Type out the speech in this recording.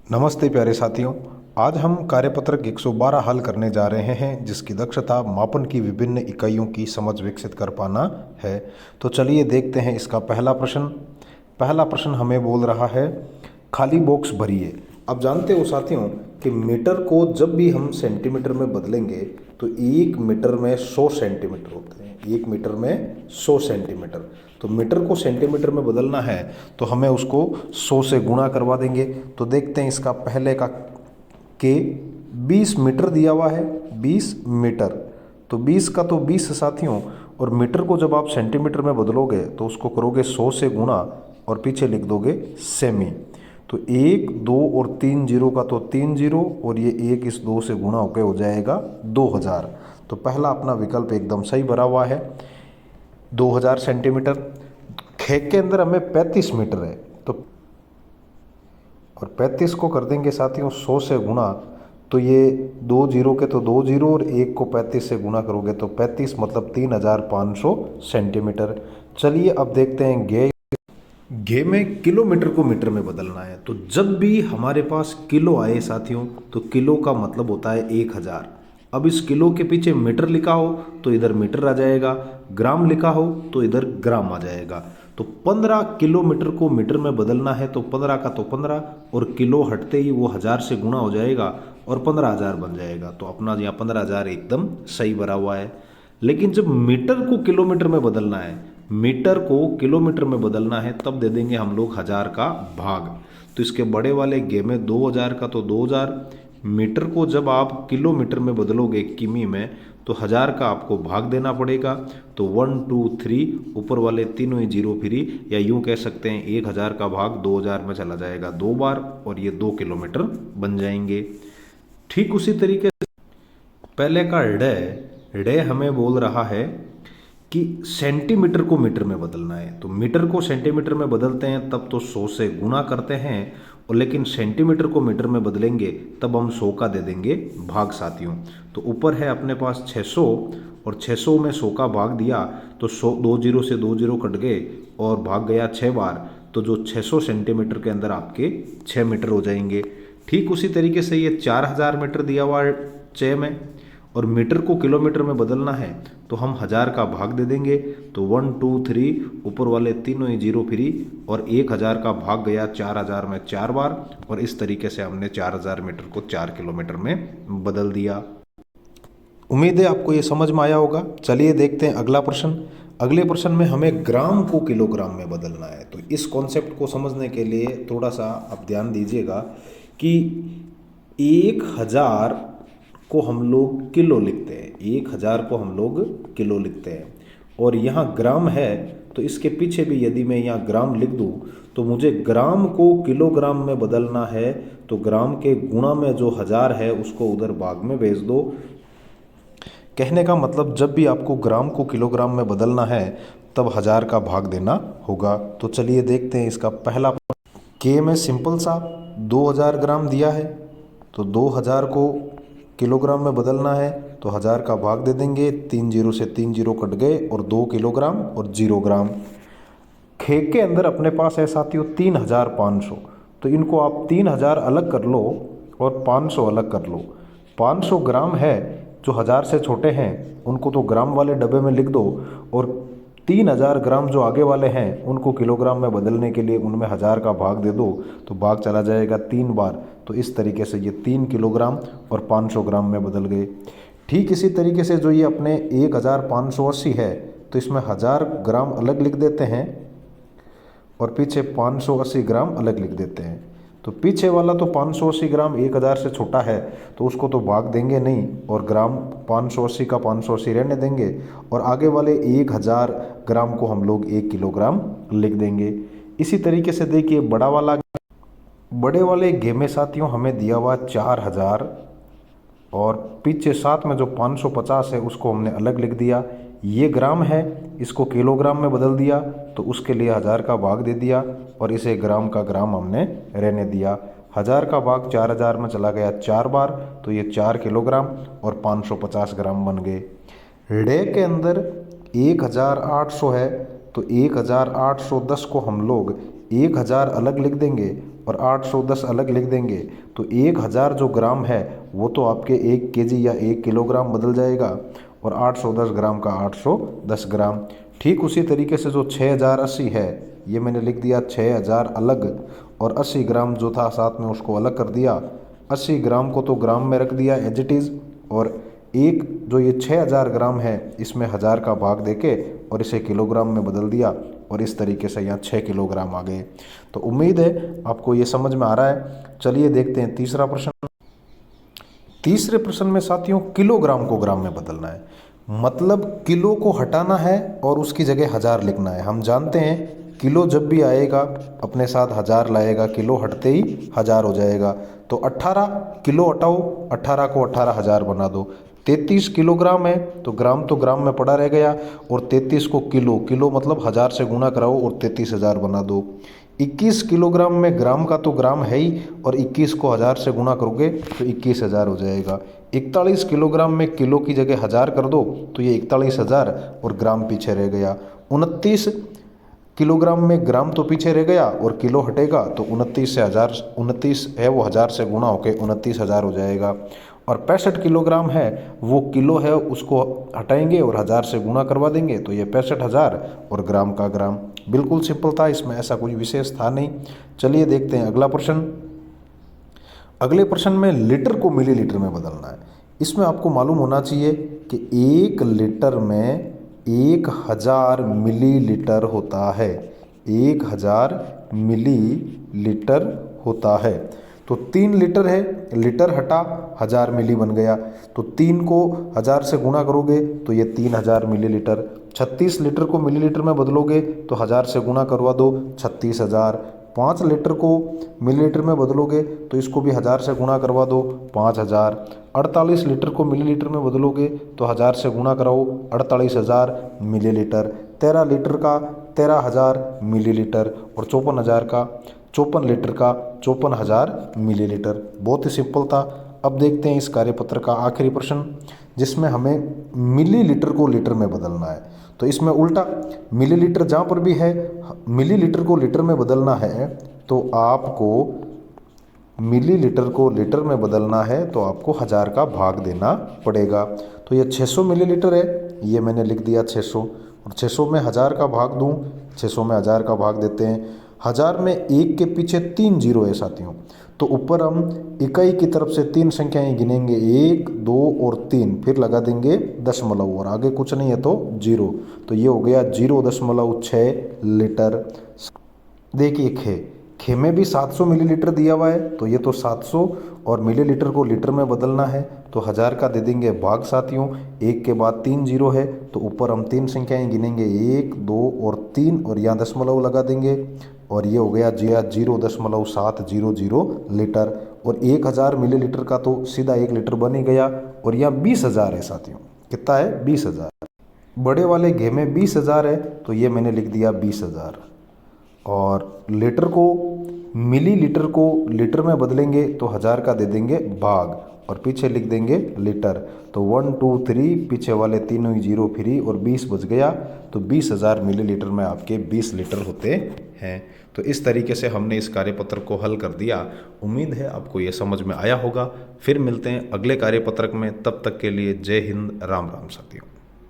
नमस्ते प्यारे साथियों। आज हम कार्यपत्रक 112 हल करने जा रहे हैं, जिसकी दक्षता मापन की विभिन्न इकाइयों की समझ विकसित कर पाना है। तो चलिए देखते हैं इसका पहला प्रश्न। पहला प्रश्न हमें बोल रहा है, खाली बॉक्स भरिए। अब जानते हो साथियों कि मीटर को जब भी हम सेंटीमीटर में बदलेंगे तो 1 मीटर में 100 सेंटीमीटर होते हैं। 1 मीटर में 100 सेंटीमीटर। तो मीटर को सेंटीमीटर में बदलना है तो हमें उसको 100 से गुणा करवा देंगे। तो देखते हैं इसका पहले का के 20 मीटर दिया हुआ है, 20 मीटर। तो 20 का तो 20 साथियों, और मीटर को जब आप सेंटीमीटर में बदलोगे तो उसको करोगे 100 से गुणा और पीछे लिख दोगे सेमी। तो 1 2 और 3 जीरो का तो 3 जीरो, और ये 1 इस 2 से गुणा होकर हो जाएगा 2000। तो पहला अपना विकल्प एकदम सही भरा हुआ है, 2000 सेंटीमीटर। खेत के अंदर हमें 35 मीटर है, तो और 35 को कर देंगे साथियों 100 से गुणा। तो ये 2 जीरो के तो 2 जीरो, और 1 को 35 से गुणा करोगे तो 35 मतलब 3500 सेंटीमीटर। चलिए अब देखते हैं घे में किलोमीटर को मीटर में बदलना है। तो जब भी हमारे पास किलो आए साथियों, तो किलो का मतलब होता है 1000। अब इस किलो के पीछे मीटर लिखा हो तो इधर मीटर आ जाएगा, ग्राम लिखा हो तो इधर ग्राम आ जाएगा। तो 15 किलोमीटर को मीटर में बदलना है, तो 15 का तो 15, और किलो हटते ही वो 1000 से गुणा हो जाएगा और 15000 बन जाएगा। तो अपना यहाँ 15000 एकदम सही भरा हुआ है। लेकिन जब मीटर को किलोमीटर में बदलना है, मीटर को किलोमीटर में बदलना है, तब दे देंगे हम लोग 1000 का भाग। तो इसके बड़े वाले गे में 2000 का तो 2000। मीटर को जब आप किलोमीटर में बदलोगे किमी में, तो 1000 का आपको भाग देना पड़ेगा। तो 1 2 3 ऊपर वाले तीनों ही जीरो फ्री, या यूं कह सकते हैं 1000 का भाग 2000 में चला जाएगा 2 बार, और ये 2 किलोमीटर बन जाएंगे। ठीक उसी तरीके से पहले का ड हमें बोल रहा है कि सेंटीमीटर को मीटर में बदलना है। तो मीटर को सेंटीमीटर में बदलते हैं तब तो 100 से गुणा करते हैं, और लेकिन सेंटीमीटर को मीटर में बदलेंगे तब हम 100 का दे देंगे भाग साथियों। तो ऊपर है अपने पास 600, और 600 में 100 का भाग दिया तो 100 2 जीरो से 2 जीरो कट गए और भाग गया 6 बार। तो जो 600 सेंटीमीटर के अंदर आपके 6 मीटर हो जाएंगे। ठीक उसी तरीके से ये 4000 मीटर दिया हुआ 6 में, और मीटर को किलोमीटर में बदलना है तो हम 1000 का भाग दे देंगे। तो 1 2 3 ऊपर वाले तीनों ही जीरो फ्री, और 1000 का भाग गया 4000 में 4 बार, और इस तरीके से हमने 4000 मीटर को 4 किलोमीटर में बदल दिया। उम्मीद है आपको ये समझ में आया होगा। चलिए देखते हैं अगला प्रश्न। अगले प्रश्न में हमें ग्राम को किलोग्राम में बदलना है। तो इस कॉन्सेप्ट को समझने के लिए थोड़ा सा आप ध्यान दीजिएगा कि 1000 को हम लोग किलो लिखते हैं, 1000 को हम लोग किलो लिखते हैं, और यहाँ ग्राम है तो इसके पीछे भी यदि मैं यहाँ ग्राम लिख दूँ तो मुझे ग्राम को किलोग्राम में बदलना है। तो ग्राम के गुणा में जो 1000 है उसको उधर भाग में भेज दो। कहने का मतलब जब भी आपको ग्राम को किलोग्राम में बदलना है तब 1000 का भाग देना होगा। तो चलिए देखते हैं इसका पहला के में सिंपल सा 2000 ग्राम दिया है, तो 2000 को किलोग्राम में बदलना है तो 1000 का भाग दे देंगे। 3 जीरो से 3 जीरो कट गए और 2 किलोग्राम और 0 ग्राम। खे के अंदर अपने पास है साथियों 3500। तो इनको आप 3000 अलग कर लो और 500 अलग कर लो। 500 ग्राम है, जो 1000 से छोटे हैं उनको तो ग्राम वाले डब्बे में लिख दो, और 3000 ग्राम जो आगे वाले हैं उनको किलोग्राम में बदलने के लिए उनमें 1000 का भाग दे दो, तो भाग चला जाएगा 3 बार। तो इस तरीके से ये 3 किलोग्राम और 500 ग्राम में बदल गए। ठीक इसी तरीके से जो ये अपने 1580 है, तो इसमें 1000 ग्राम अलग लिख देते हैं और पीछे 580 ग्राम अलग लिख देते हैं। तो पीछे वाला तो 580 ग्राम 1000 से छोटा है तो उसको तो भाग देंगे नहीं, और ग्राम 580 का 580 रहने देंगे, और आगे वाले 1000 ग्राम को हम लोग 1 किलोग्राम लिख देंगे। इसी तरीके से देखिए बड़े वाले घे में साथियों हमें दिया हुआ 4000, और पीछे साथ में जो 550 है उसको हमने अलग लिख दिया। ये ग्राम है, इसको किलोग्राम में बदल दिया तो उसके लिए 1000 का भाग दे दिया, और इसे ग्राम का ग्राम हमने रहने दिया। 1000 का भाग 4000 में चला गया 4 बार, तो ये 4 किलोग्राम और 550 ग्राम बन गए। रे के अंदर 1800 है, तो 1810 को हम लोग 1000 अलग लिख देंगे और 810 अलग लिख देंगे तो 1000 जो ग्राम है वो तो आपके 1 केजी या 1 किलोग्राम बदल जाएगा और 810 ग्राम का 810 ग्राम। ठीक उसी तरीके से जो 6080 है ये मैंने लिख दिया 6000 अलग और 80 ग्राम जो था साथ में उसको अलग कर दिया। 80 ग्राम को तो ग्राम में रख दिया एज इट इज़ और एक जो ये 6000 ग्राम है इसमें 1000 का भाग देके और इसे किलोग्राम में बदल दिया और इस तरीके से यहाँ 6 किलोग्राम आ गए। तो उम्मीद है आपको ये समझ में आ रहा है। चलिए देखते हैं तीसरा प्रश्न। तीसरे प्रश्न में साथियों किलोग्राम को ग्राम में बदलना है, मतलब किलो को हटाना है और उसकी जगह 1000 लिखना है। हम जानते हैं किलो जब भी आएगा अपने साथ 1000 लाएगा, किलो हटते ही 1000 हो जाएगा। तो 18 किलो हटाओ, 18 को 18,000 बना दो। 33 किलोग्राम है तो ग्राम में पड़ा रह गया और 33 को किलो, किलो मतलब 1000 से गुना कराओ और 33,000 बना दो। 21 किलोग्राम में ग्राम का तो ग्राम है ही और 21 को 1000 से गुना करोगे तो 21,000 हो जाएगा। 41 किलोग्राम में किलो की जगह 1000 कर दो तो ये 41,000 और ग्राम पीछे रह गया। 29 किलोग्राम में ग्राम तो पीछे रह गया और किलो हटेगा तो 29 से 1000, 29 है वो 1000 से गुना होकर 29,000 हो जाएगा। और 65 किलोग्राम है वो किलो है उसको हटाएंगे और 1000 से गुना करवा देंगे तो ये 65,000 और ग्राम का ग्राम। बिल्कुल सिंपल था, इसमें ऐसा कुछ विशेष था नहीं। चलिए देखते हैं अगला प्रश्न। अगले प्रश्न में लीटर को मिलीलीटर में बदलना है। इसमें आपको मालूम होना चाहिए कि 1 लीटर में 1000 मिलीलीटर होता है। 1000 मिलीलीटर होता है तो 3 लीटर है, लीटर हटा 1000 मिली बन गया तो 3 को 1000 से गुना करोगे तो ये 3000 मिलीलीटर। 36 लीटर को मिलीलीटर में बदलोगे तो 1000 से गुना करवा दो 36,000। 5 लीटर को मिलीलीटर में बदलोगे तो इसको भी 1000 से गुना करवा दो 5000। 48 लीटर को मिलीलीटर में बदलोगे तो 1000 से गुना कराओ 48,000 मिलीलीटर। 13 लीटर का 13,000 मिलीलीटर और 54,000 का 54 लीटर का 54,000 मिलीलीटर। बहुत ही सिंपल था। अब देखते हैं इस कार्यपत्र का आखिरी प्रश्न जिसमें हमें मिलीलीटर को लीटर में बदलना है। तो इसमें उल्टा मिलीलीटर जहाँ पर भी है मिलीलीटर को लीटर में बदलना है तो आपको मिलीलीटर को लीटर में बदलना है तो आपको 1000 का भाग देना पड़ेगा। तो ये 600 मिलीलीटर है, ये मैंने लिख दिया 600 और 600 में 1000 का भाग दूँ, 600 में 1000 का भाग देते हैं। 1000 में 1 के पीछे 3 जीरो है साथियों, तो ऊपर हम इकाई की तरफ से 3 संख्याएं गिनेंगे 1, 2 और 3, फिर लगा देंगे दशमलव और आगे कुछ नहीं है तो 0। तो ये हो गया 0.6 लीटर। देखिए खे में भी 700 मिलीलीटर दिया हुआ है तो ये तो 700 और मिलीलीटर को लीटर में बदलना है तो 1000 का दे देंगे भाग साथियों। 1 के बाद 3 जीरो है तो ऊपर हम 3 संख्याएं गिनेंगे 1, 2 और 3 और यहाँ दशमलव लगा देंगे और ये हो गया 0.700 लीटर। और 1000 मिलीलीटर का तो सीधा 1 लीटर बन ही गया और यहाँ 20,000 है साथियों। कितना है? 20,000। बड़े वाले घे में 20,000 है तो ये मैंने लिख दिया 20,000। और लीटर को मिलीलीटर को लीटर में बदलेंगे तो 1000 का दे देंगे भाग और पीछे लिख देंगे लीटर। तो 1, 2, 3 पीछे वाले तीनों ही जीरो फ्री और 20 बच गया तो 20,000 मिलीलीटर में आपके 20 लीटर होते हैं। तो इस तरीके से हमने इस कार्यपत्र को हल कर दिया। उम्मीद है आपको ये समझ में आया होगा। फिर मिलते हैं अगले कार्यपत्रक में, तब तक के लिए जय हिंद, राम राम साथियों।